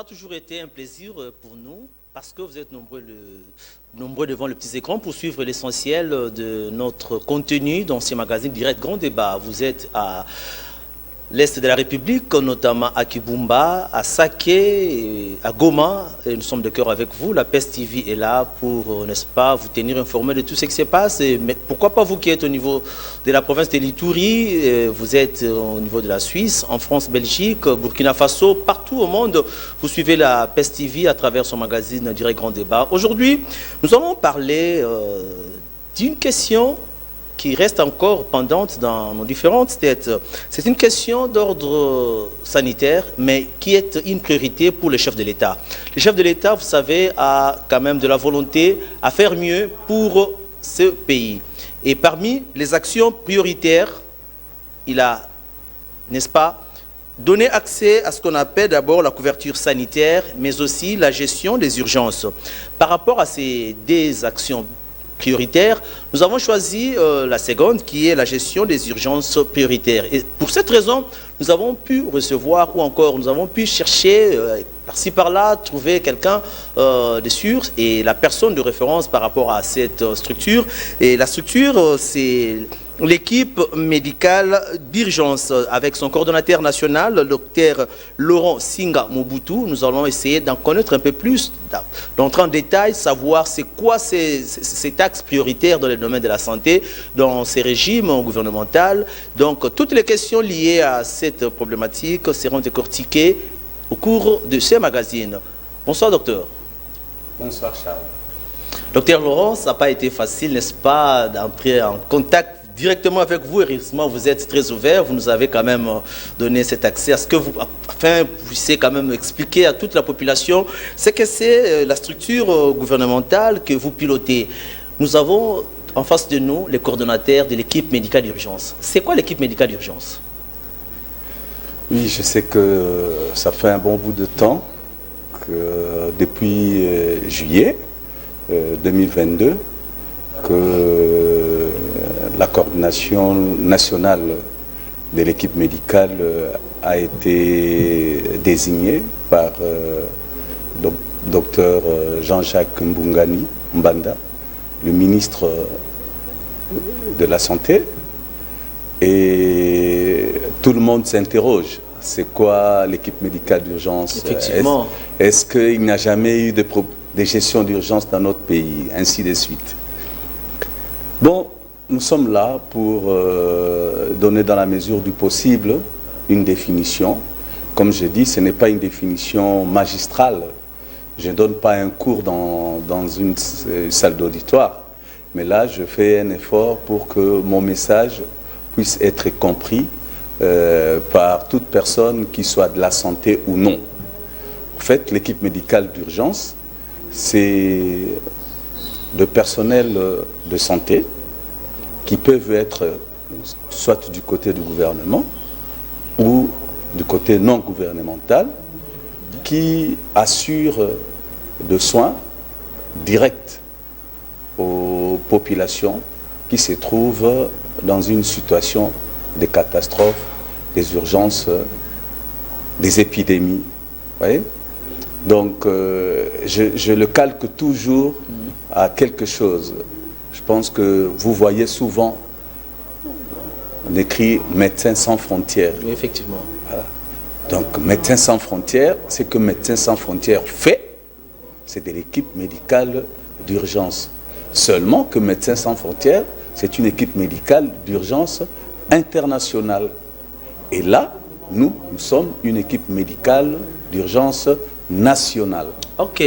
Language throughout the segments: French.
toujours été un plaisir pour nous, parce que vous êtes nombreux devant le petit écran pour suivre l'essentiel de notre contenu dans ces magazines Direct Grand Débat. Vous êtes à l'Est de la République, notamment à Kibumba, à Saké, à Goma. Et nous sommes de cœur avec vous. La PES TV est là pour, n'est-ce pas, vous tenir informé de tout ce qui se passe. Mais pourquoi pas vous qui êtes au niveau de la province de l'Ituri, vous êtes au niveau de la Suisse, en France, Belgique, Burkina Faso, partout au monde. Vous suivez la PES TV à travers son magazine Direct Grand Débat. Aujourd'hui, nous allons parler d'une question qui reste encore pendante dans nos différentes têtes. C'est une question d'ordre sanitaire, mais qui est une priorité pour le chef de l'État. Le chef de l'État, vous savez, a quand même de la volonté à faire mieux pour ce pays. Et parmi les actions prioritaires, il a, n'est-ce pas, donné accès à ce qu'on appelle d'abord la couverture sanitaire, mais aussi la gestion des urgences. Par rapport à ces deux actions prioritaire, nous avons choisi la seconde qui est la gestion des urgences prioritaires. Et pour cette raison, nous avons pu recevoir ou encore nous avons pu chercher par-ci par-là, trouver quelqu'un de sûr et la personne de référence par rapport à cette structure. Et la structure, c'est l'équipe médicale d'urgence avec son coordonnateur national, le docteur Laurent Singa Mobutu. Nous allons essayer d'en connaître un peu plus, d'entrer en détail, savoir c'est quoi ces axes prioritaires dans le domaine de la santé, dans ces régimes gouvernementaux. Donc, toutes les questions liées à cette problématique seront décortiquées au cours de ce magazine. Bonsoir, docteur. Bonsoir, Charles. Docteur Laurent, ça n'a pas été facile, n'est-ce pas, d'entrer en contact directement avec vous. Heureusement, vous êtes très ouvert. Vous nous avez quand même donné cet accès à ce que vous, afin vous puissiez quand même expliquer à toute la population ce que c'est la structure gouvernementale que vous pilotez. Nous avons en face de nous les coordonnateurs de l'équipe médicale d'urgence. C'est quoi l'équipe médicale d'urgence? Oui, je sais que ça fait un bon bout de temps que depuis juillet 2022 que la coordination nationale de l'équipe médicale a été désignée par Dr Jean-Jacques Mbanda, le ministre de la Santé. Et tout le monde s'interroge. C'est quoi l'équipe médicale d'urgence? Effectivement. Est-ce qu'il n'y a jamais eu de gestion d'urgence dans notre pays? Ainsi de suite. Bon, nous sommes là pour donner dans la mesure du possible une définition. Comme je dis, ce n'est pas une définition magistrale. Je ne donne pas un cours dans une salle d'auditoire. Mais là, je fais un effort pour que mon message puisse être compris par toute personne qui soit de la santé ou non. En fait, l'équipe médicale d'urgence, c'est de personnel de santé qui peuvent être soit du côté du gouvernement ou du côté non gouvernemental, qui assurent de soins directs aux populations qui se trouvent dans une situation de catastrophe, des urgences, des épidémies. Vous voyez? Donc, je le calque toujours à quelque chose. Je pense que vous voyez souvent, on écrit « Médecins sans frontières ». Oui, effectivement. Voilà. Donc, Médecins sans frontières, ce que Médecins sans frontières fait, c'est de l'équipe médicale d'urgence. Seulement que Médecins sans frontières, c'est une équipe médicale d'urgence internationale. Et là, nous sommes une équipe médicale d'urgence nationale. Ok.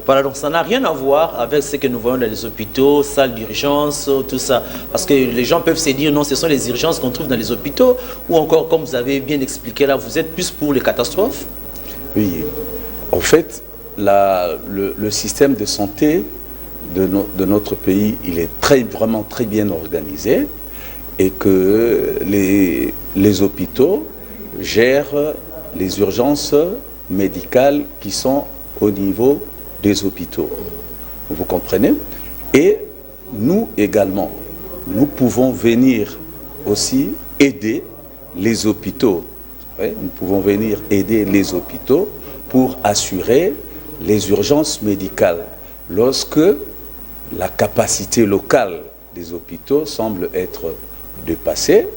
Voilà, donc ça n'a rien à voir avec ce que nous voyons dans les hôpitaux, salles d'urgence, tout ça. Parce que les gens peuvent se dire, non, ce sont les urgences qu'on trouve dans les hôpitaux, ou encore, comme vous avez bien expliqué là, vous êtes plus pour les catastrophes? Oui. En fait, le système de santé de notre pays, il est vraiment très bien organisé, et que les hôpitaux gèrent les urgences médicales qui sont au niveau des hôpitaux. Vous comprenez? Et nous également, nous pouvons venir aussi aider les hôpitaux. Nous pouvons venir aider les hôpitaux pour assurer les urgences médicales lorsque la capacité locale des hôpitaux semble être dépassée,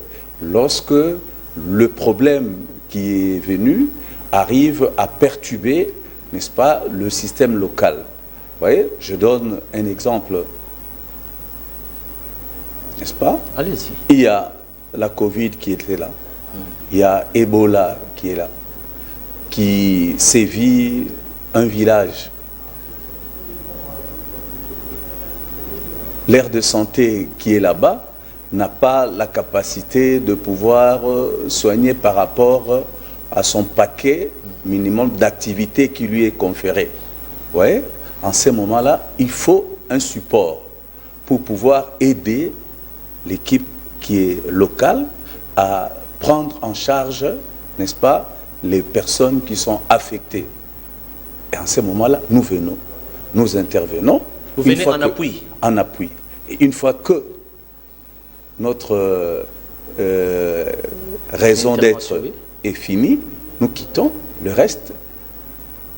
lorsque le problème qui est venu arrive à perturber, n'est-ce pas, le système local. Vous voyez, je donne un exemple, n'est-ce pas? Allez-y. Il y a la Covid qui était là, il y a Ebola qui est là, qui sévit un village. L'aire de santé qui est là-bas n'a pas la capacité de pouvoir soigner par rapport à son paquet minimum d'activités qui lui est conféré. Vous voyez, en ces moments-là, il faut un support pour pouvoir aider l'équipe qui est locale à prendre en charge, n'est-ce pas, les personnes qui sont affectées. Et en ces moments-là, nous venons, nous intervenons. Vous venez en appui. En appui. Et une fois que notre raison d'être est finie, nous quittons. Le reste,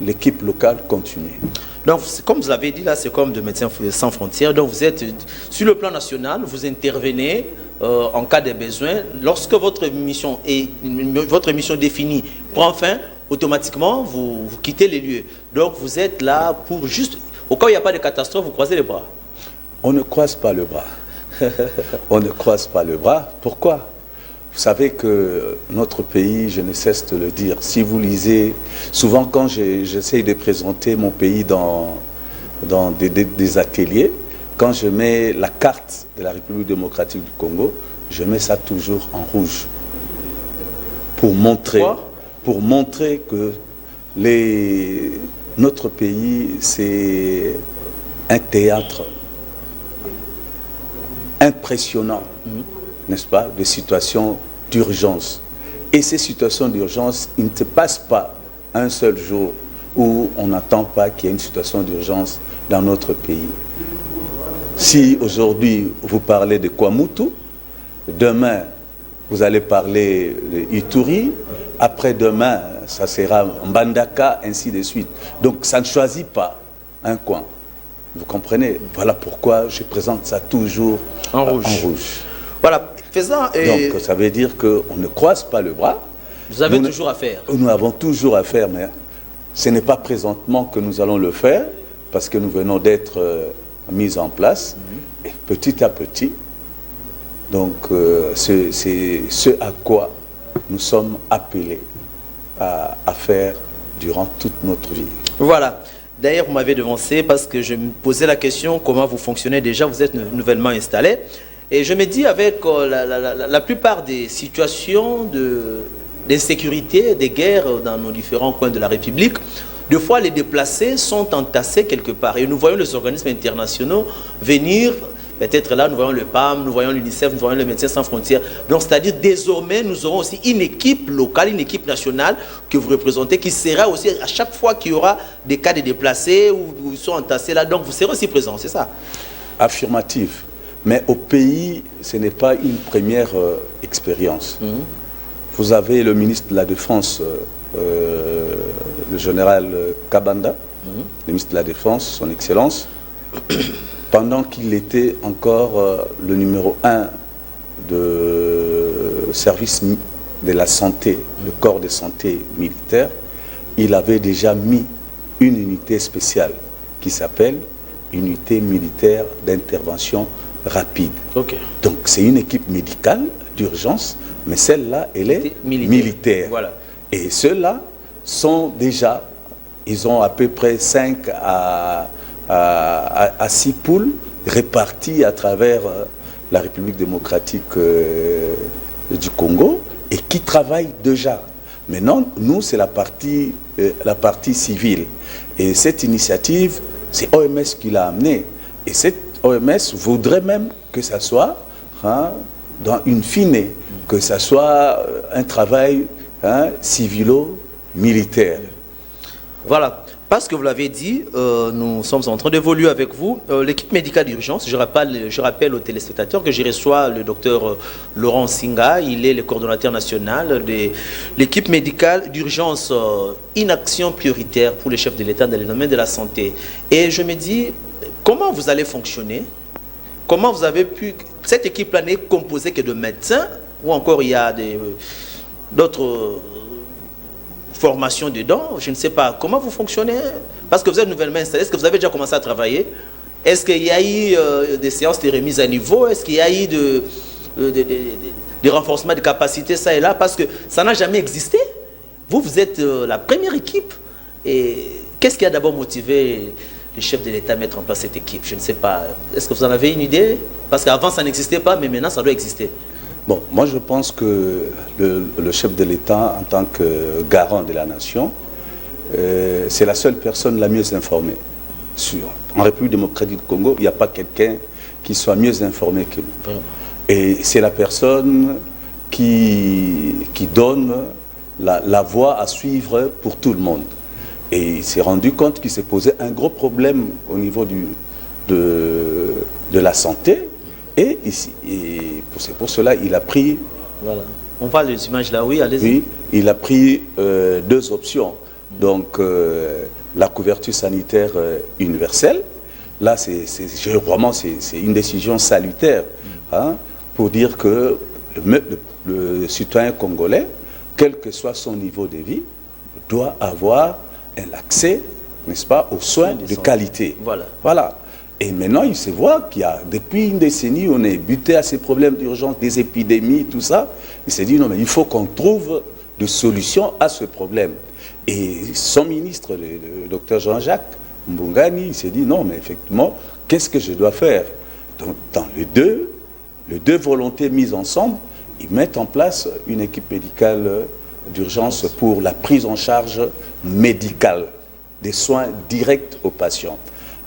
l'équipe locale continue. Donc, comme vous l'avez dit, là, c'est comme de Médecins sans frontières. Donc, vous êtes sur le plan national, vous intervenez en cas de besoin. Lorsque votre mission définie prend fin, automatiquement, vous quittez les lieux. Donc, vous êtes là pour juste, au cas où il n'y a pas de catastrophe, vous croisez les bras. On ne croise pas le bras. On ne croise pas le bras. Pourquoi? Vous savez que notre pays, je ne cesse de le dire, si vous lisez, souvent quand j'essaie de présenter mon pays dans des ateliers, quand je mets la carte de la République démocratique du Congo, je mets ça toujours en rouge. Pour montrer que notre pays, c'est un théâtre impressionnant, n'est-ce pas, de situations d'urgence. Et ces situations d'urgence, il ne se passe pas un seul jour où on n'attend pas qu'il y ait une situation d'urgence dans notre pays. Si aujourd'hui vous parlez de Kwamutu, demain vous allez parler de Ituri, après-demain ça sera Mbandaka, ainsi de suite. Donc ça ne choisit pas un coin. Vous comprenez? Voilà pourquoi je présente ça toujours en rouge. Voilà. Donc ça veut dire qu'on ne croise pas le bras. Vous avez toujours à faire. Nous avons toujours à faire, mais ce n'est pas présentement que nous allons le faire, parce que nous venons d'être mis en place, et petit à petit. Donc c'est ce à quoi nous sommes appelés à faire durant toute notre vie. Voilà. D'ailleurs, vous m'avez devancé parce que je me posais la question comment vous fonctionnez déjà, vous êtes nouvellement installé. Et je me dis, avec la plupart des situations d'insécurité, des guerres dans nos différents coins de la République, des fois les déplacés sont entassés quelque part. Et nous voyons les organismes internationaux venir, peut-être là, nous voyons le PAM, nous voyons l'UNICEF, nous voyons les Médecins sans frontières. Donc, c'est-à-dire, désormais, nous aurons aussi une équipe locale, une équipe nationale que vous représentez, qui sera aussi, à chaque fois qu'il y aura des cas de déplacés où ils sont entassés là, donc vous serez aussi présents, c'est ça? Affirmatif. Mais au pays, ce n'est pas une première expérience. Vous avez le ministre de la Défense, le général Kabanda, le ministre de la Défense, son Excellence, pendant qu'il était encore le numéro 1 de service de la santé, le corps de santé militaire, il avait déjà mis une unité spéciale qui s'appelle Unité militaire d'intervention rapide. Donc c'est une équipe médicale d'urgence, mais celle-là, elle est militaire. Voilà. Et ceux-là sont déjà, ils ont à peu près 5 à 6 poules réparties à travers la République démocratique du Congo et qui travaillent déjà. Maintenant, nous, c'est la partie civile. Et cette initiative, c'est OMS qui l'a amenée. Et cette OMS voudrait même que ça soit, dans une fine, que ça soit un travail civilo-militaire. Voilà. Parce que vous l'avez dit, nous sommes en train d'évoluer avec vous. L'équipe médicale d'urgence, je rappelle aux téléspectateurs que je reçois le docteur Laurent Singa. Il est le coordonnateur national de l'équipe médicale d'urgence, une action prioritaire pour les chefs de l'État dans le domaine de la santé. Et je me dis, comment vous allez fonctionner? Comment vous avez pu... Cette équipe-là n'est composée que de médecins ou encore il y a d'autres... formation dedans, je ne sais pas comment vous fonctionnez, parce que vous êtes nouvellement installé. Est-ce que vous avez déjà commencé à travailler? Est-ce qu'il y a eu des séances de remise à niveau? Est-ce qu'il y a eu de renforcement de capacités, ça et là? Parce que ça n'a jamais existé. Vous êtes la première équipe. Et qu'est-ce qui a d'abord motivé le chef de l'État à mettre en place cette équipe? Je ne sais pas. Est-ce que vous en avez une idée? Parce qu'avant, ça n'existait pas, mais maintenant, ça doit exister. Bon, moi je pense que le chef de l'État, en tant que garant de la nation, c'est la seule personne la mieux informée. En République démocratique du Congo, il n'y a pas quelqu'un qui soit mieux informé que nous. Vraiment. Et c'est la personne qui donne la voie à suivre pour tout le monde. Et il s'est rendu compte qu'il s'est posé un gros problème au niveau de la santé. Et c'est pour cela qu'il a pris... Voilà. On voit les images là, oui, allez-y. Oui, il a pris deux options. Donc, la couverture sanitaire universelle. Là, vraiment, c'est une décision salutaire hein, pour dire que le citoyen congolais, quel que soit son niveau de vie, doit avoir un accès, n'est-ce pas, aux soins de qualité. Voilà. Voilà. Et maintenant, il se voit qu'il y a, depuis une décennie, on est buté à ces problèmes d'urgence, des épidémies, tout ça. Il s'est dit, non, mais il faut qu'on trouve des solutions à ce problème. Et son ministre, le docteur Jean-Jacques Mbungani, il s'est dit, non, mais effectivement, qu'est-ce que je dois faire? Donc, dans les deux volontés mises ensemble, ils mettent en place une équipe médicale d'urgence pour la prise en charge médicale des soins directs aux patients.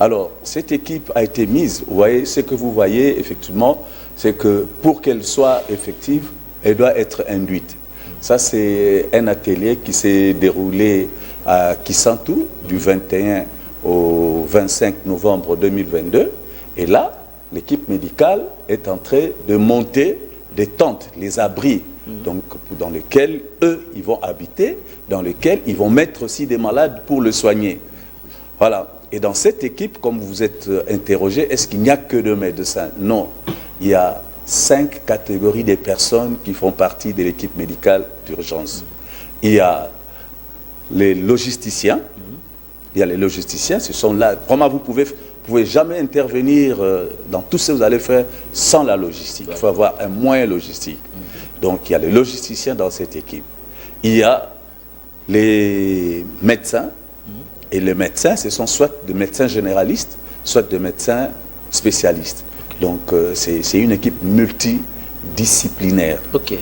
Alors, cette équipe a été mise, vous voyez, ce que vous voyez, effectivement, c'est que pour qu'elle soit effective, elle doit être induite. Ça, c'est un atelier qui s'est déroulé à Kisantu, du 21 au 25 novembre 2022. Et là, l'équipe médicale est en train de monter des tentes, les abris, donc, dans lesquels eux, ils vont habiter, dans lesquels ils vont mettre aussi des malades pour le soigner. Voilà. Et dans cette équipe, comme vous êtes interrogé, est-ce qu'il n'y a que deux médecins? Non. Il y a 5 catégories de personnes qui font partie de l'équipe médicale d'urgence. Il y a les logisticiens. Il y a les logisticiens, ce sont là. Vraiment, vous pouvez jamais intervenir dans tout ce que vous allez faire sans la logistique. Il faut avoir un moyen logistique. Donc, il y a les logisticiens dans cette équipe. Il y a les médecins. Et les médecins, ce sont soit des médecins généralistes, soit des médecins spécialistes. Okay. Donc, c'est une équipe multidisciplinaire. Ok.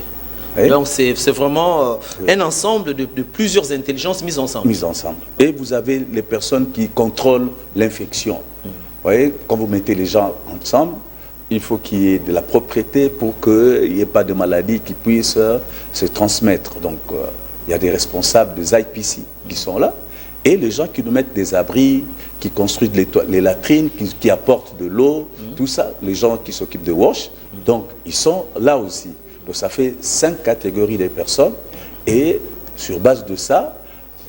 Oui? Donc, c'est vraiment un ensemble de plusieurs intelligences mises ensemble. Mises ensemble. Et vous avez les personnes qui contrôlent l'infection. Vous voyez, quand vous mettez les gens ensemble, il faut qu'il y ait de la propriété pour qu'il n'y ait pas de maladies qui puissent se transmettre. Donc, il y a des responsables des IPC qui sont là. Et les gens qui nous mettent des abris, qui construisent les latrines, qui apportent de l'eau, tout ça, les gens qui s'occupent de wash, donc ils sont là aussi. Donc ça fait 5 catégories de personnes et sur base de ça,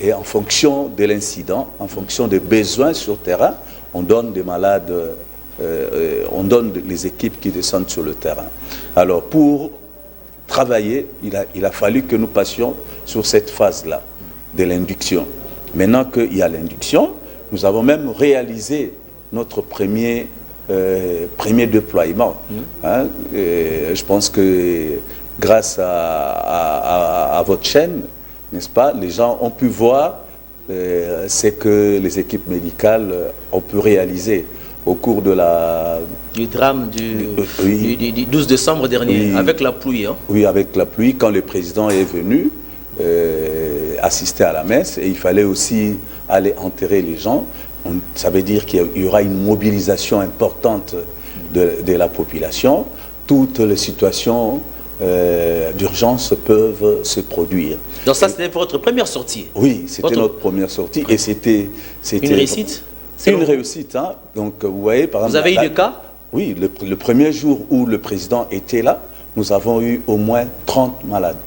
et en fonction de l'incident, en fonction des besoins sur terrain, on donne des malades, on donne les équipes qui descendent sur le terrain. Alors pour travailler, il a fallu que nous passions sur cette phase-là de l'induction. Maintenant qu'il y a l'induction, nous avons même réalisé notre premier déploiement. Hein, je pense que grâce à votre chaîne, n'est-ce pas, les gens ont pu voir ce que les équipes médicales ont pu réaliser au cours de du drame du 12 décembre dernier, oui, avec la pluie. Hein. Oui, avec la pluie, quand le président est venu assister à la messe, et il fallait aussi aller enterrer les gens. Ça veut dire qu'il y aura une mobilisation importante de la population. Toutes les situations d'urgence peuvent se produire. Donc ça, c'était votre première sortie? Oui, c'était notre première sortie et c'était une réussite? C'est une réussite. Hein. Donc vous voyez, par exemple... Vous avez eu des cas? Oui, le premier jour où le président était là, nous avons eu au moins 30 malades.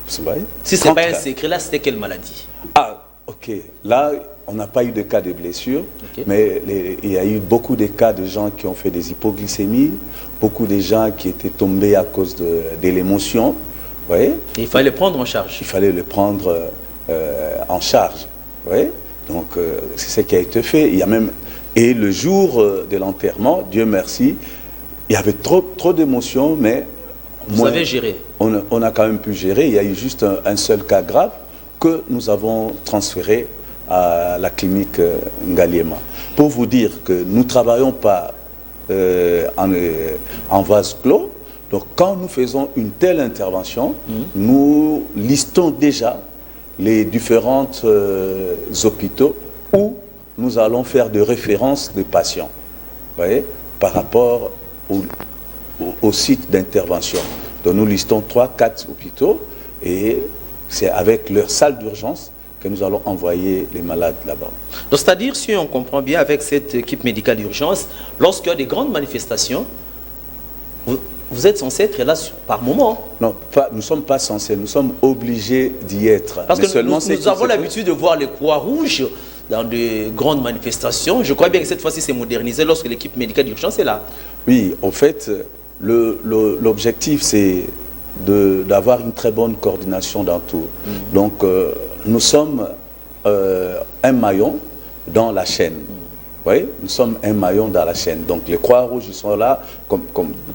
Vous voyez? Si ce n'est pas un secret, là, c'était quelle maladie? Ah, ok. Là, on n'a pas eu de cas de blessures, mais il y a eu beaucoup de cas de gens qui ont fait des hypoglycémies, beaucoup de gens qui étaient tombés à cause de l'émotion. Vous voyez? Il fallait le prendre en charge. Il fallait le prendre en charge. Vous voyez? Donc, c'est ce qui a été fait. Il y a même... Et le jour de l'enterrement, Dieu merci, il y avait trop d'émotions, mais... Vous avez géré? On a quand même pu gérer. Il y a eu juste un seul cas grave que nous avons transféré à la clinique Ngaliema. Pour vous dire que nous ne travaillons pas en vase clos. Donc quand nous faisons une telle intervention, nous listons déjà les différents hôpitaux où nous allons faire de référence des patients, vous voyez, par rapport au site d'intervention. Donc nous listons 3-4 hôpitaux et c'est avec leur salle d'urgence que nous allons envoyer les malades là-bas. Donc c'est-à-dire, si on comprend bien, avec cette équipe médicale d'urgence, lorsqu'il y a des grandes manifestations, vous êtes censé être là par moment? Non, nous ne sommes pas censés, nous sommes obligés d'y être. Parce que nous avons l'habitude de voir les Croix-Rouges dans de grandes manifestations. Je crois bien que cette fois-ci, c'est modernisé lorsque l'équipe médicale d'urgence est là. Oui, en fait, l'objectif, c'est d'avoir une très bonne coordination dans tout. Donc, nous sommes un maillon dans la chaîne. Vous voyez, nous sommes un maillon dans la chaîne. Donc les Croix-Rouges sont là, comme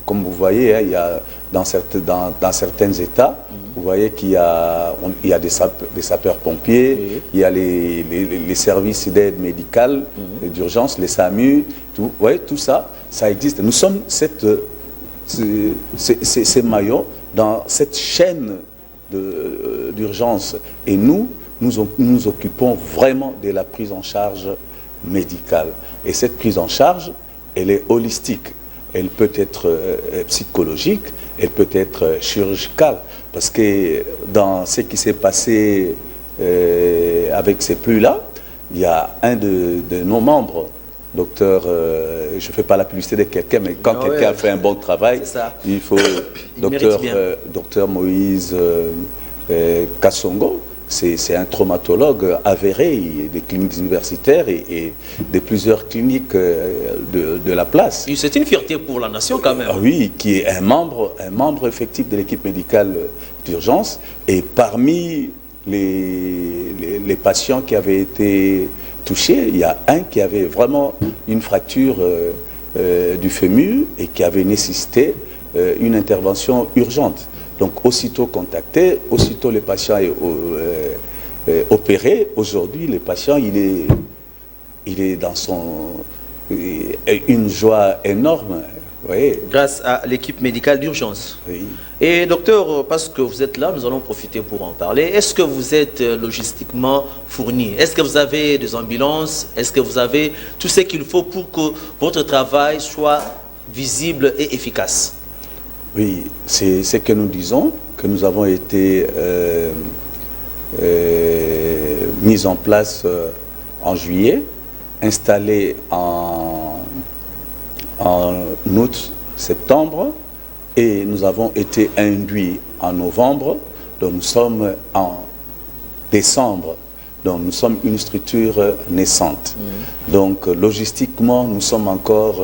vous voyez, hein, il y a dans certains États, vous voyez qu'il y a des sapeurs-pompiers, il y a les services d'aide médicale, d'urgence, les SAMU, tout, vous voyez, tout ça, ça existe. Nous sommes ces maillons dans cette chaîne d'urgence. Et nous nous occupons vraiment de la prise en charge médicale. Et cette prise en charge, elle est holistique. Elle peut être psychologique, elle peut être chirurgicale. Parce que dans ce qui s'est passé avec ces pluies-là, il y a un de nos membres, docteur, je ne fais pas la publicité de quelqu'un, mais quand quelqu'un fait un bon travail, il faut... docteur Moïse Kassongo, c'est un traumatologue avéré des cliniques universitaires et de plusieurs cliniques de la place. C'est une fierté pour la nation quand même. Oui, qui est un membre effectif de l'équipe médicale d'urgence. Et parmi les patients qui avaient été touchés, il y a un qui avait vraiment une fracture du fémur et qui avait nécessité une intervention urgente. Donc, aussitôt contacté, aussitôt le patient est opéré. Aujourd'hui, le patient, il est dans une joie énorme. Vous voyez. Grâce à l'équipe médicale d'urgence. Oui. Et docteur, parce que vous êtes là, nous allons profiter pour en parler. Est-ce que vous êtes logistiquement fourni? Est-ce que vous avez des ambulances? Est-ce que vous avez tout ce qu'il faut pour que votre travail soit visible et efficace? Oui, c'est ce que nous disons, que nous avons été mis en place en juillet, installés en août, septembre, et nous avons été induits en novembre, donc nous sommes en décembre, donc nous sommes une structure naissante. Donc logistiquement, nous sommes encore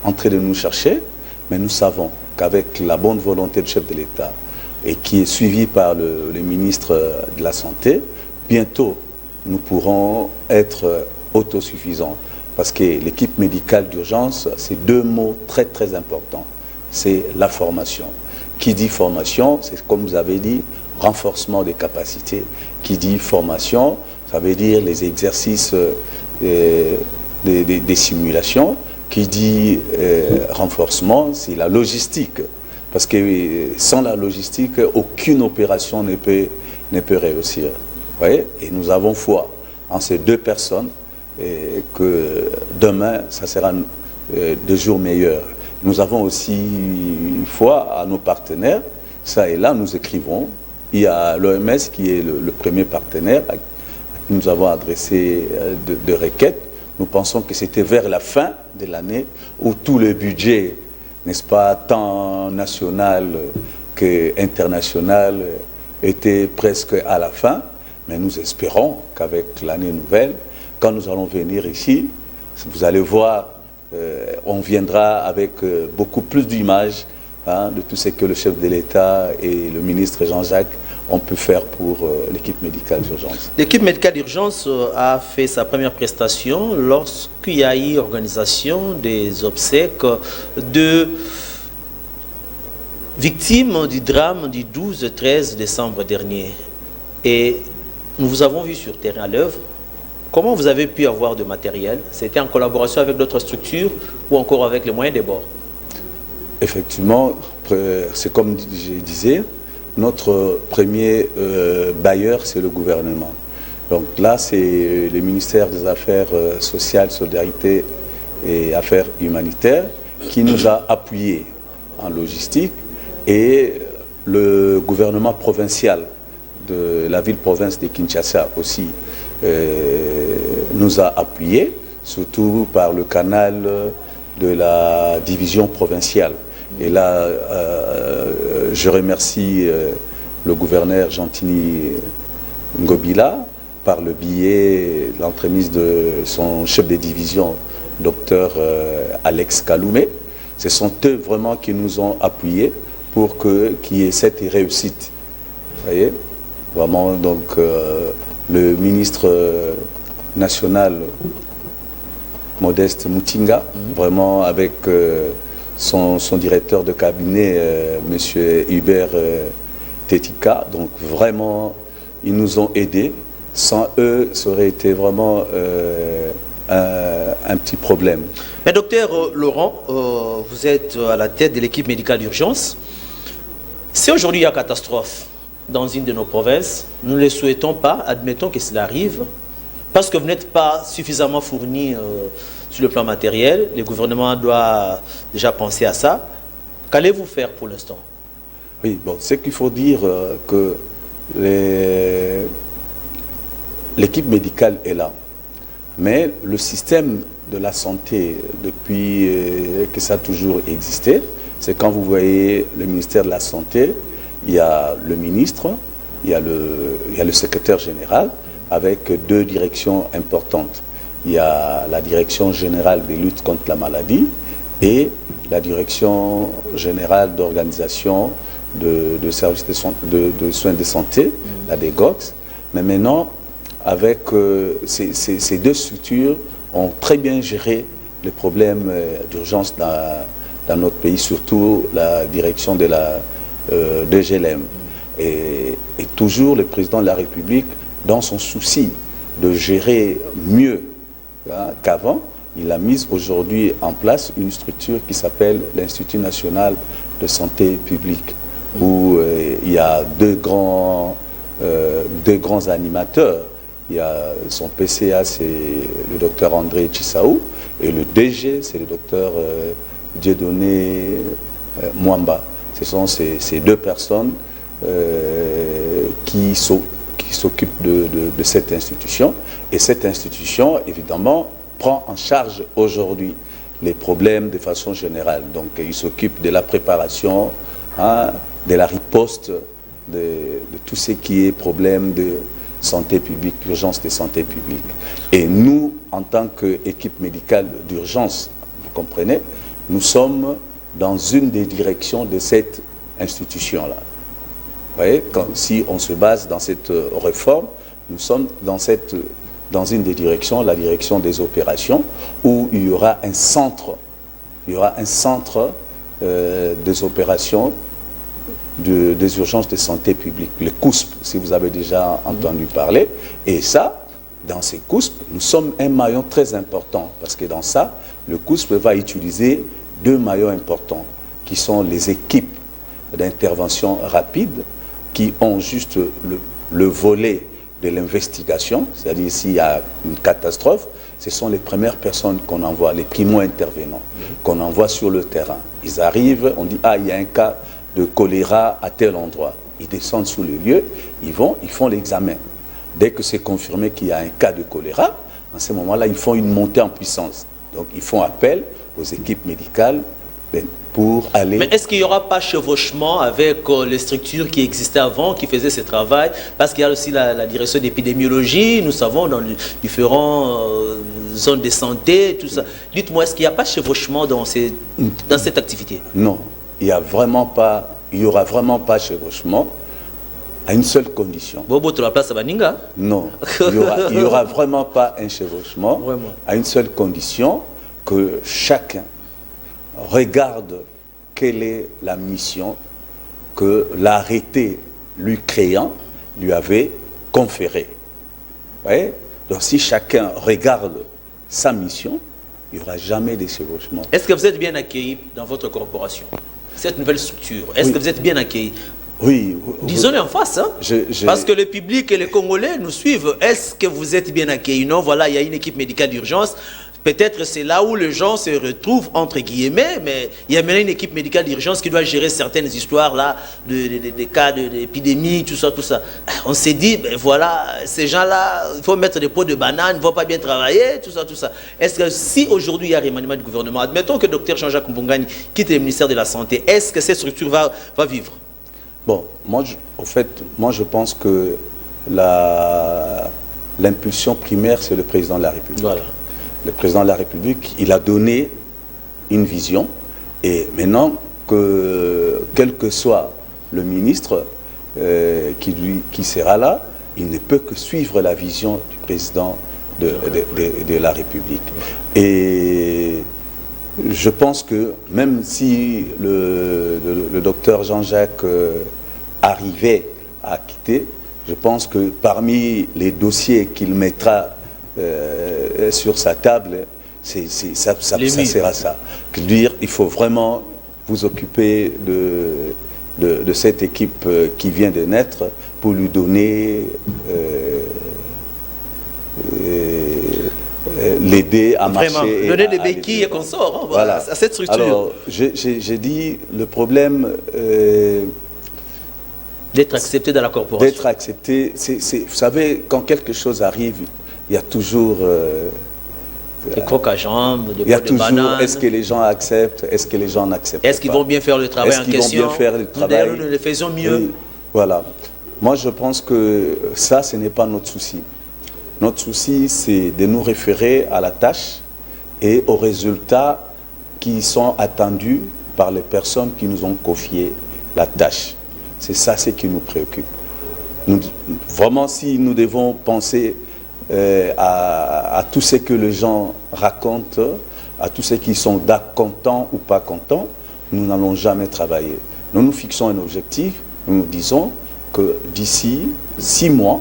en train de nous chercher, mais nous savons qu'avec la bonne volonté du chef de l'État et qui est suivi par le ministre de la Santé, bientôt nous pourrons être autosuffisants. Parce que l'équipe médicale d'urgence, c'est deux mots très très importants. C'est la formation. Qui dit formation, c'est comme vous avez dit, renforcement des capacités. Qui dit formation, ça veut dire les exercices des simulations. Qui dit renforcement, c'est la logistique. Parce que sans la logistique, aucune opération ne peut réussir. Vous voyez? Et nous avons foi en ces deux personnes et que demain, ça sera 2 jours meilleurs. nous avons aussi foi à nos partenaires. Ça et là, nous écrivons. Il y a l'OMS qui est le premier partenaire. Nous avons adressé de requêtes. Nous pensons que c'était vers la fin de l'année où tout le budget, n'est-ce pas, tant national qu'international, était presque à la fin. Mais nous espérons qu'avec l'année nouvelle, quand nous allons venir ici, vous allez voir, on viendra avec beaucoup plus d'images de tout ce que le chef de l'État et le ministre Jean-Jacques ont pu faire pour l'équipe médicale d'urgence. L'équipe médicale d'urgence a fait sa première prestation lorsqu'il y a eu organisation des obsèques de victimes du drame du 12-13 décembre dernier. Et nous vous avons vu sur terrain à l'œuvre. Comment vous avez pu avoir de matériel? C'était en collaboration avec d'autres structures ou encore avec les moyens des bords? Effectivement, c'est comme je disais, notre premier bailleur, c'est le gouvernement. Donc là, c'est le ministère des Affaires sociales, solidarité et affaires humanitaires qui nous a appuyés en logistique, et le gouvernement provincial de la ville-province de Kinshasa aussi nous a appuyés, surtout par le canal de la division provinciale. Et là, je remercie le gouverneur Gentini Ngobila par le biais de l'entremise de son chef de division, docteur Alex Kaloumé. Ce sont eux vraiment qui nous ont appuyés pour qu'il y ait cette réussite. Vous voyez? Vraiment, donc, le ministre national Modeste Moutinga, vraiment avec son directeur de cabinet, M. Hubert Tetika. Donc vraiment, ils nous ont aidés. Sans eux, ça aurait été vraiment un petit problème. Mais docteur Laurent, vous êtes à la tête de l'équipe médicale d'urgence. Si aujourd'hui il y a catastrophe dans une de nos provinces, nous ne le souhaitons pas, admettons que cela arrive, parce que vous n'êtes pas suffisamment fourni sur le plan matériel. Le gouvernement doit déjà penser à ça. Qu'allez-vous faire pour l'instant? Oui, bon, c'est qu'il faut dire que l'équipe médicale est là. Mais le système de la santé, depuis que ça a toujours existé, c'est quand vous voyez le ministère de la Santé, il y a le ministre, il y a le secrétaire général, avec deux directions importantes. Il y a la direction générale des luttes contre la maladie et la direction générale d'organisation de services de soins de santé, la DEGOX. Mais maintenant, avec ces deux structures, ont très bien géré les problèmes d'urgence dans notre pays, surtout la direction de la DGLM. Et toujours le président de la République, dans son souci de gérer mieux qu'avant, il a mis aujourd'hui en place une structure qui s'appelle l'Institut national de santé publique, où il y a deux grands animateurs. Il y a son PCA, c'est le docteur André Chisaou, et le DG, c'est le docteur Dieudonné Mwamba. Ce sont ces deux personnes qui s'occupent de cette institution. Et cette institution, évidemment, prend en charge aujourd'hui les problèmes de façon générale. Donc, il s'occupe de la préparation, de la riposte, de tout ce qui est problème de santé publique, urgence de santé publique. Et nous, en tant qu'équipe médicale d'urgence, vous comprenez, nous sommes dans une des directions de cette institution-là. Vous voyez, si on se base dans cette réforme, nous sommes dans une des directions, la direction des opérations, où il y aura un centre, des opérations des urgences de santé publique, le COUSP, si vous avez déjà entendu parler. Et ça, dans ces COUSP, nous sommes un maillon très important, parce que dans ça, le COUSP va utiliser deux maillons importants, qui sont les équipes d'intervention rapide, qui ont juste le volet de l'investigation, c'est-à-dire s'il y a une catastrophe, ce sont les premières personnes qu'on envoie, les primo-intervenants, qu'on envoie sur le terrain. Ils arrivent, on dit, ah, il y a un cas de choléra à tel endroit. Ils descendent sur le lieu, ils vont, ils font l'examen. Dès que c'est confirmé qu'il y a un cas de choléra, à ce moment-là, ils font une montée en puissance. Donc, ils font appel aux équipes médicales pour aller... Mais est-ce qu'il n'y aura pas chevauchement avec les structures qui existaient avant, qui faisaient ce travail? Parce qu'il y a aussi la direction d'épidémiologie, nous savons, dans les différentes zones de santé, tout ça. Dites-moi, est-ce qu'il n'y a pas de chevauchement dans cette activité? Non, il n'y aura vraiment pas de chevauchement à une seule condition. Bobo, tu la place à Baninga? Non, il n'y aura vraiment pas un chevauchement à une seule condition que chacun regarde quelle est la mission que l'arrêté lui créant lui avait conférée. Ouais? Donc si chacun regarde sa mission, il n'y aura jamais de chevauchement. Est-ce que vous êtes bien accueilli dans votre corporation, cette nouvelle structure? Est-ce que vous êtes bien accueilli? Oui. Disons-le en face, hein? Parce que le public et les Congolais nous suivent. Est-ce que vous êtes bien accueillis? Non, voilà, il y a une équipe médicale d'urgence. Peut-être c'est là où les gens se retrouvent, entre guillemets, mais il y a maintenant une équipe médicale d'urgence qui doit gérer certaines histoires là, des cas d'épidémie, tout ça, tout ça. On s'est dit, ben voilà, ces gens-là, il faut mettre des pots de banane, ils ne vont pas bien travailler, tout ça, tout ça. Est-ce que si aujourd'hui il y a remaniement du gouvernement, admettons que le Dr Jean-Jacques Mbongani quitte le ministère de la Santé, est-ce que cette structure va vivre? Bon, moi, je pense que l'impulsion primaire, c'est le président de la République. Voilà. Le président de la République, il a donné une vision. Et maintenant, quel que soit le ministre qui sera là, il ne peut que suivre la vision du président de la République. Et je pense que même si le docteur Jean-Jacques arrivait à quitter, je pense que parmi les dossiers qu'il mettra sur sa table, ça sera ça. Dire, il faut vraiment vous occuper de cette équipe qui vient de naître pour lui donner l'aider à marcher. Donner des béquilles et qu'on sort, hein, voilà, à cette structure. Alors, j'ai dit, le problème... d'être accepté dans la corporation. D'être accepté, vous savez, quand quelque chose arrive, il y a toujours... des crocs à jambes, des il y a pots de banane. Est-ce que les gens acceptent? Est-ce que les gens n'acceptent pas? Est-ce qu'ils vont bien faire le travail en question? Est-ce qu'ils vont bien faire le travail? Nous le faisons mieux. Oui, voilà. Moi, je pense que ça, ce n'est pas notre souci. Notre souci, c'est de nous référer à la tâche et aux résultats qui sont attendus par les personnes qui nous ont confié la tâche. C'est ça ce qui nous préoccupe. Vraiment, si nous devons penser à tout ce que les gens racontent, à tous ceux qui sont contents ou pas contents, nous n'allons jamais travailler. Nous nous fixons un objectif, nous disons que d'ici 6 mois,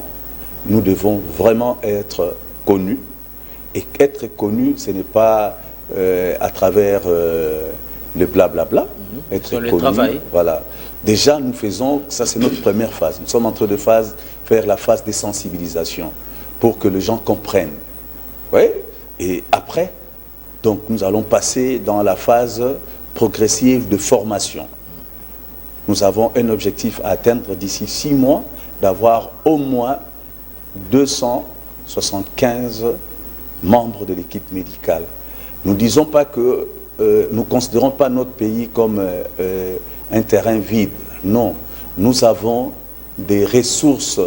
nous devons vraiment être connus. Et être connus, ce n'est pas à travers le blablabla. Être sur le connu, travail. Voilà. Déjà, nous faisons, ça c'est notre première phase. Nous sommes en train de faire la phase de sensibilisation pour que les gens comprennent. Oui. Et après, donc, nous allons passer dans la phase progressive de formation. Nous avons un objectif à atteindre d'ici 6 mois, d'avoir au moins 275 membres de l'équipe médicale. Nous ne disons pas que nous ne considérons pas notre pays comme un terrain vide. Non, nous avons des ressources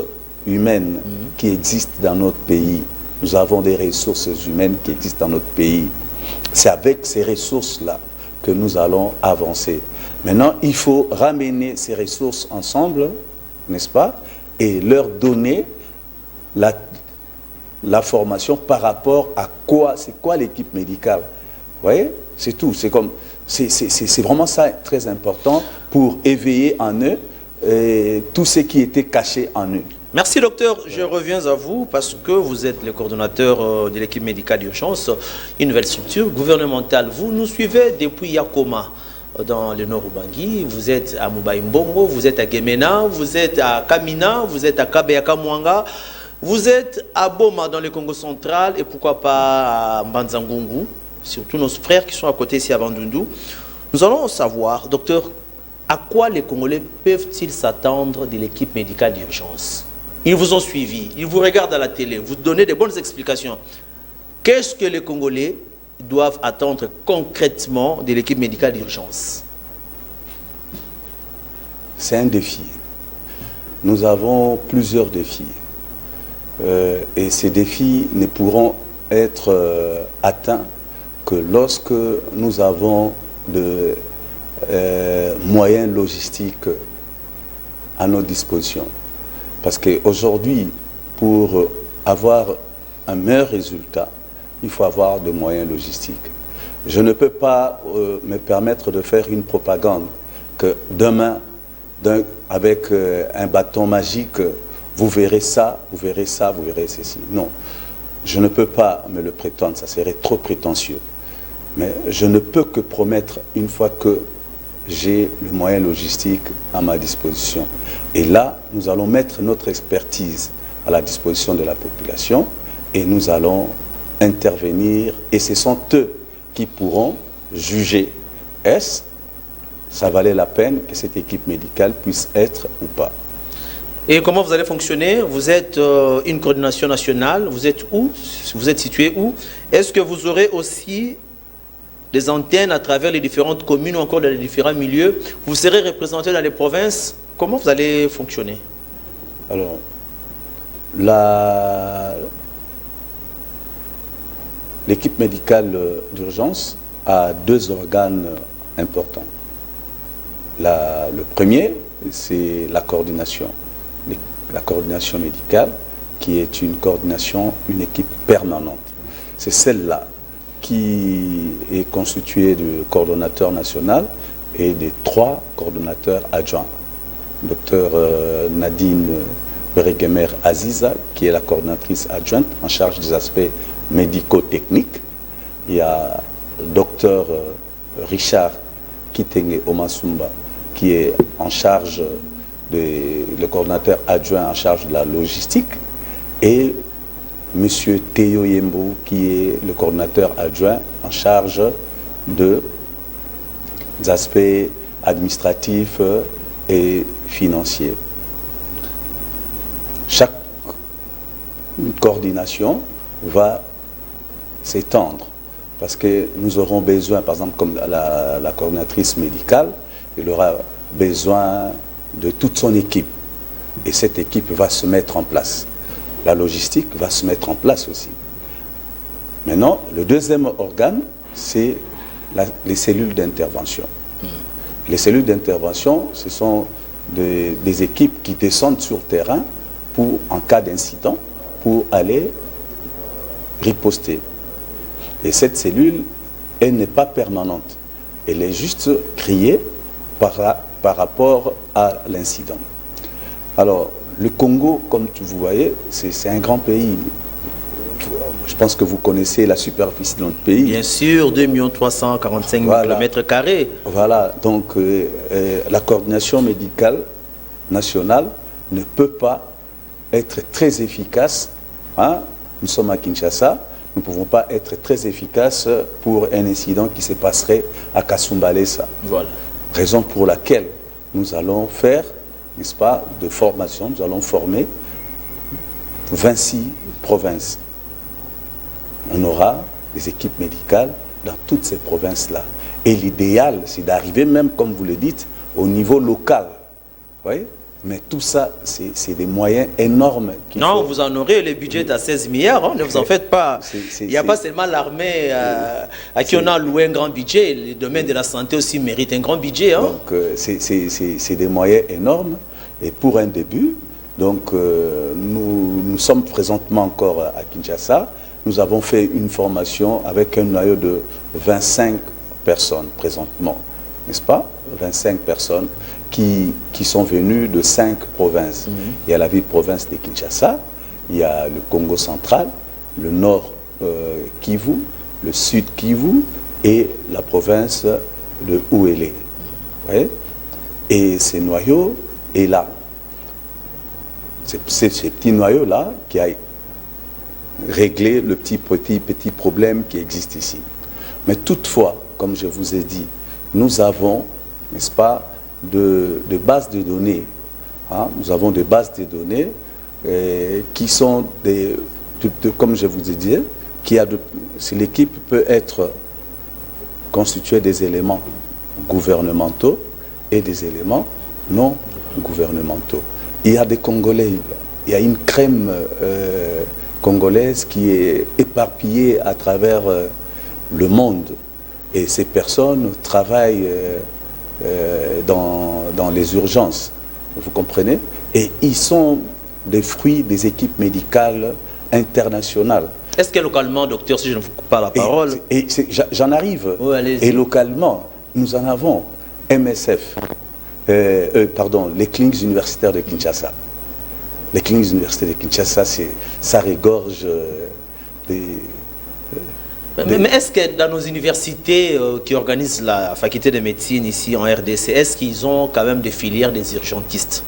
humaines qui existent dans notre pays. Nous avons des ressources humaines qui existent dans notre pays. C'est avec ces ressources-là que nous allons avancer. Maintenant, il faut ramener ces ressources ensemble, n'est-ce pas, et leur donner la formation par rapport à quoi, c'est quoi l'équipe médicale. Vous voyez, c'est tout. C'est vraiment ça très important pour éveiller en eux tout ce qui était caché en eux. Merci docteur, je reviens à vous parce que vous êtes le coordonnateur de l'équipe médicale d'urgence, une nouvelle structure gouvernementale. Vous nous suivez depuis Yakoma, dans le nord Ubangi, vous êtes à Moubaïmbongo, vous êtes à Gemena, vous êtes à Kamina, vous êtes à Kabeyaka Mwanga. Vous êtes à Boma dans le Congo central et pourquoi pas à Mbanzangungu, surtout nos frères qui sont à côté ici à Bandundu. Nous allons savoir, docteur, à quoi les Congolais peuvent-ils s'attendre de l'équipe médicale d'urgence? Ils vous ont suivi, ils vous regardent à la télé, vous donnez des bonnes explications. Qu'est-ce que les Congolais doivent attendre concrètement de l'équipe médicale d'urgence? C'est un défi. Nous avons plusieurs défis. Et ces défis ne pourront être atteints que lorsque nous avons de moyens logistiques à notre disposition. Parce qu'aujourd'hui, pour avoir un meilleur résultat, il faut avoir de moyens logistiques. Je ne peux pas me permettre de faire une propagande que demain, avec un bâton magique, vous verrez ça, vous verrez ça, vous verrez ceci. Non, je ne peux pas me le prétendre, ça serait trop prétentieux. Mais je ne peux que promettre une fois que j'ai le moyen logistique à ma disposition. Et là, nous allons mettre notre expertise à la disposition de la population et nous allons intervenir. Et ce sont eux qui pourront juger est-ce ça valait la peine que cette équipe médicale puisse être ou pas. Et comment vous allez fonctionner? Vous êtes une coordination nationale, vous êtes où? Vous êtes situé où? Est-ce que vous aurez aussi des antennes à travers les différentes communes ou encore dans les différents milieux? Vous serez représenté dans les provinces? Comment vous allez fonctionner? Alors, l'équipe médicale d'urgence a deux organes importants. Le premier, c'est la coordination médicale, qui est une coordination, une équipe permanente. C'est celle-là qui est constituée du coordonnateur national et des 3 coordonnateurs adjoints. Docteur Nadine Beregemer Aziza, qui est la coordonnatrice adjointe en charge des aspects médico-techniques. Il y a docteur Richard Kitenge Omasumba, qui est en charge le coordonnateur adjoint en charge de la logistique, et M. Théo Yembo, qui est le coordonnateur adjoint en charge des aspects administratifs et financiers. Chaque coordination va s'étendre parce que nous aurons besoin, par exemple, comme la coordinatrice médicale, elle aura besoin de toute son équipe. Et cette équipe va se mettre en place. La logistique va se mettre en place aussi. Maintenant, le deuxième organe, c'est les cellules d'intervention. Les cellules d'intervention, ce sont des équipes qui descendent sur le terrain en cas d'incident, pour aller riposter. Et cette cellule, elle n'est pas permanente. Elle est juste créée par rapport à l'incident. Alors, le Congo, comme vous voyez, c'est un grand pays. Je pense que vous connaissez la superficie de notre pays. Bien sûr, 2 345 000 km². Voilà, donc la coordination médicale nationale ne peut pas être très efficace. Hein? Nous sommes à Kinshasa, nous ne pouvons pas être très efficaces pour un incident qui se passerait à Kasumbalesa. Voilà. Raison pour laquelle nous allons faire, n'est-ce pas, de formation, nous allons former 26 provinces. On aura des équipes médicales dans toutes ces provinces-là. Et l'idéal, c'est d'arriver même, comme vous le dites, au niveau local. Vous voyez? Mais tout ça, c'est des moyens énormes. Non, vous en aurez, le budget est à 16 milliards, hein, ne vous en faites pas. Il n'y a pas seulement l'armée à qui on a alloué un grand budget, le domaine de la santé aussi mérite un grand budget. Hein. Donc, c'est des moyens énormes. Et pour un début, donc, nous sommes présentement encore à Kinshasa. Nous avons fait une formation avec un noyau de 25 personnes présentement, n'est-ce pas? 25 personnes qui sont venues de 5 provinces. Il y a la ville-province de Kinshasa, il y a le Congo central, le nord Kivu, le sud Kivu et la province de Ouélé. Et ces noyaux est là. C'est ces petits noyaux-là qui a réglé le petit problème qui existe ici. Mais toutefois, comme je vous ai dit, nous avons, n'est-ce pas, de bases de données. Hein, nous avons des bases de données qui sont comme je vous ai dit, si l'équipe peut être constituée des éléments gouvernementaux et des éléments non gouvernementaux. Il y a des Congolais, il y a une crème congolaise qui est éparpillée à travers le monde. Et ces personnes travaillent dans les urgences, vous comprenez? Et ils sont des fruits des équipes médicales internationales. Est-ce que localement, docteur, si je ne vous coupe pas la parole... J'en arrive. Oui, et localement, nous en avons MSF, les cliniques universitaires de Kinshasa. Les cliniques universitaires de Kinshasa, ça regorge Mais est-ce que dans nos universités qui organisent la faculté de médecine ici en RDC, est-ce qu'ils ont quand même des filières des urgentistes?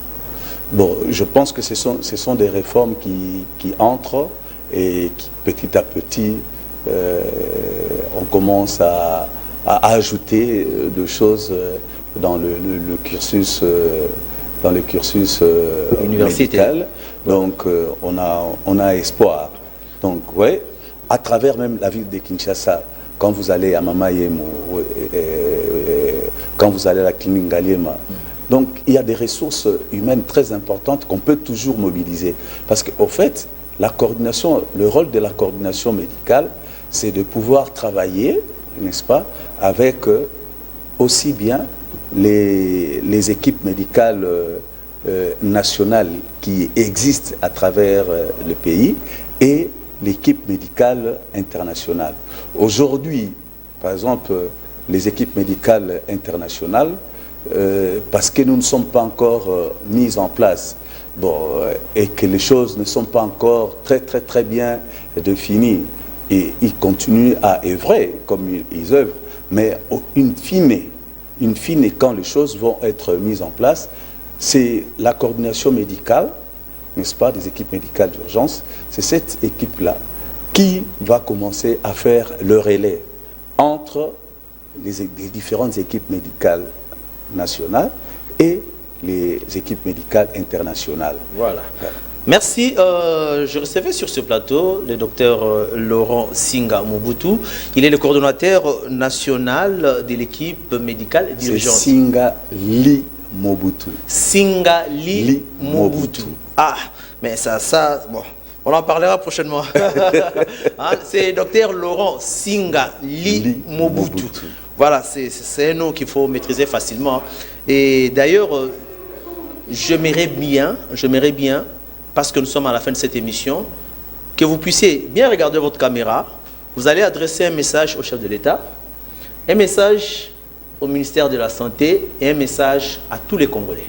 Bon, je pense que ce sont des réformes qui entrent et qui, petit à petit, on commence à ajouter des choses dans le cursus, médical. Donc, on a espoir. Donc, ouais, à travers même la ville de Kinshasa, quand vous allez à Mamayemo, quand vous allez à la clinique Ngaliema, donc il y a des ressources humaines très importantes qu'on peut toujours mobiliser. Parce qu'au fait, la coordination, le rôle de la coordination médicale, c'est de pouvoir travailler, n'est-ce pas, avec aussi bien les équipes médicales nationales qui existent à travers le pays et l'équipe médicale internationale. Aujourd'hui, par exemple, les équipes médicales internationales, parce que nous ne sommes pas encore mises en place, et que les choses ne sont pas encore très bien définies, et ils continuent à œuvrer comme ils œuvrent, mais in fine, quand les choses vont être mises en place, c'est la coordination médicale, n'est-ce pas, des équipes médicales d'urgence, c'est cette équipe-là qui va commencer à faire le relais entre les différentes équipes médicales nationales et les équipes médicales internationales. Voilà. Merci. Je recevais sur ce plateau le docteur Laurent Singa Mobutu. Il est le coordonnateur national de l'équipe médicale d'urgence. C'est Singa Li Mobutu. Singa Li Mobutu. Ah, mais ça, bon, on en parlera prochainement. Hein, c'est docteur Laurent Singa Li Mobutu. Voilà, c'est un nom qu'il faut maîtriser facilement. Et d'ailleurs, j'aimerais bien, parce que nous sommes à la fin de cette émission, que vous puissiez bien regarder votre caméra. Vous allez adresser un message au chef de l'État, un message au ministère de la Santé et un message à tous les Congolais.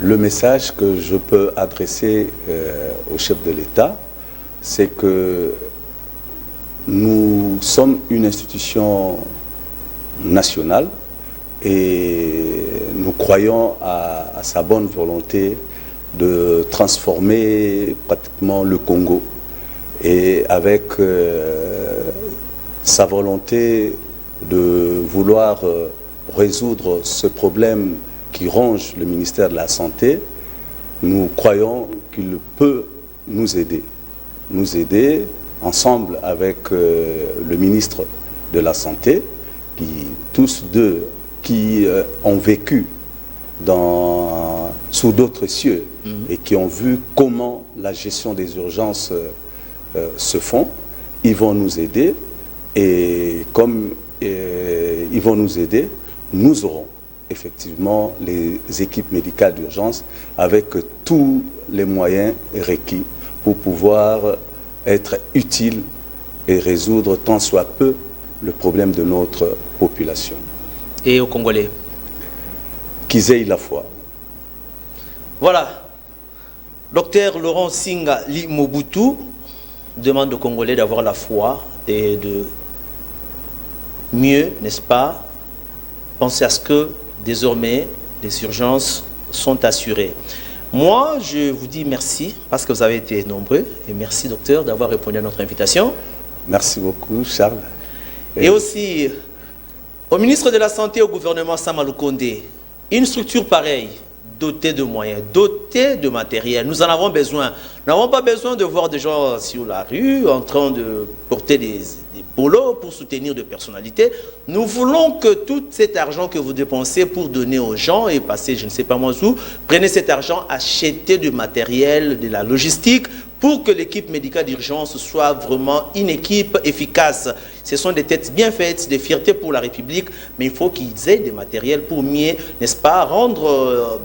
Le message que je peux adresser au chef de l'État, c'est que nous sommes une institution nationale et nous croyons à sa bonne volonté de transformer pratiquement le Congo, et avec sa volonté de vouloir résoudre ce problème qui ronge le ministère de la Santé, nous croyons qu'il peut nous aider ensemble avec le ministre de la Santé, tous deux qui ont vécu sous d'autres cieux et qui ont vu comment la gestion des urgences se font. Ils vont nous aider, et comme ils vont nous aider, nous aurons effectivement les équipes médicales d'urgence avec tous les moyens requis pour pouvoir être utiles et résoudre tant soit peu le problème de notre population. Et aux Congolais? Qu'ils aient la foi. Voilà. Docteur Laurent Singa Li Mobutu demande aux Congolais d'avoir la foi et de mieux, n'est-ce pas, penser à ce que désormais les urgences sont assurées. Moi, je vous dis merci parce que vous avez été nombreux. Et merci, docteur, d'avoir répondu à notre invitation. Merci beaucoup, Charles. Et aussi, au ministre de la Santé et au gouvernement Sama Lukonde, une structure pareille, dotée de moyens, dotée de matériel, nous en avons besoin. Nous n'avons pas besoin de voir des gens sur la rue en train de porter des polos pour soutenir des personnalités. Nous voulons que tout cet argent que vous dépensez pour donner aux gens et passer, je ne sais pas moi où, prenez cet argent, achetez du matériel, de la logistique, pour que l'équipe médicale d'urgence soit vraiment une équipe efficace. Ce sont des têtes bien faites, des fiertés pour la République, mais il faut qu'ils aient des matériels pour mieux, n'est-ce pas, rendre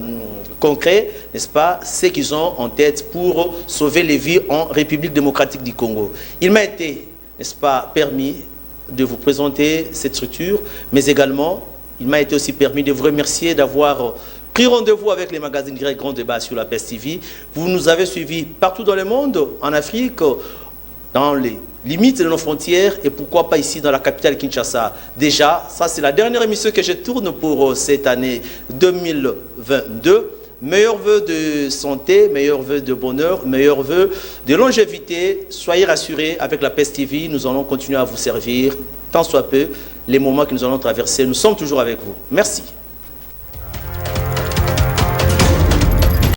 concret, n'est-ce pas, ce qu'ils ont en tête pour sauver les vies en République démocratique du Congo. Il m'a été, n'est-ce pas, permis de vous présenter cette structure, mais également, il m'a été aussi permis de vous remercier d'avoir pris rendez-vous avec les magazines Direct Grand Débat sur la PES TV. Vous nous avez suivis partout dans le monde, en Afrique, dans les limites de nos frontières et pourquoi pas ici dans la capitale Kinshasa. Déjà, ça c'est la dernière émission que je tourne pour cette année 2022. Meilleurs vœux de santé, meilleurs vœux de bonheur, meilleurs vœux de longévité. Soyez rassurés, avec la PES TV, nous allons continuer à vous servir, tant soit peu, les moments que nous allons traverser. Nous sommes toujours avec vous. Merci.